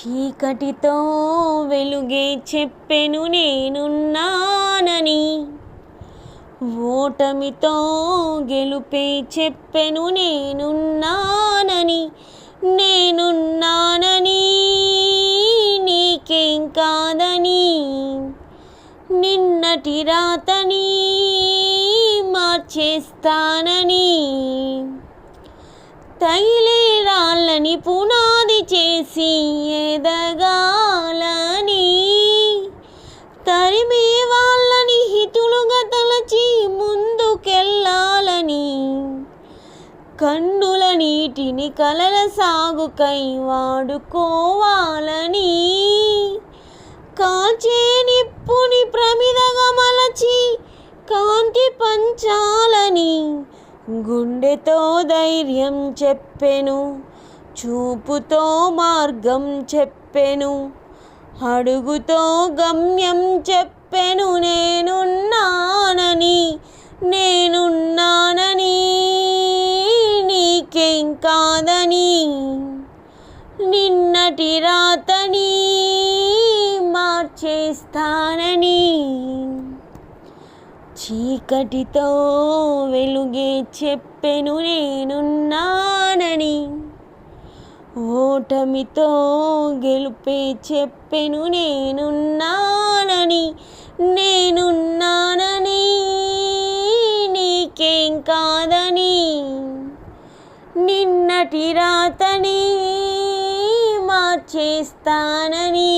చీకటితో వెలుగే చెప్పెను నేనున్నానని, ఓటమితో గెలుపే చెప్పెను నేనున్నానని. నేనున్నానని నీకేం కాదని, నిన్నటి రాతని మార్చేస్తానని. తగిలే రాళ్ళని పునాది చేసి ఎదగాలని, తరిమే వాళ్ళని హితులుగా తలచి ముందుకెళ్ళాలని, కన్నుల నీటిని కలల సాగుకై వాడుకోవాలని, కాచే నిప్పుని ప్రమిదగా మలచి కాంతి పంచాలని. గుండెతో ధైర్యం చెప్పెను, చూపుతో మార్గం చెప్పెను, అడుగుతో గమ్యం చెప్పెను నేనున్నానని. నేనున్నానని నీకేం కాదని, నిన్నటి రాతని మార్చేస్తానని. చీకటితో వెలుగే చెప్పెను నేనున్నానని, ఓటమితో గెలుపే చెప్పెను నేనున్నానని. నేనున్నానని నీకేం కాదని, నిన్నటి రాతని మార్చేస్తానని.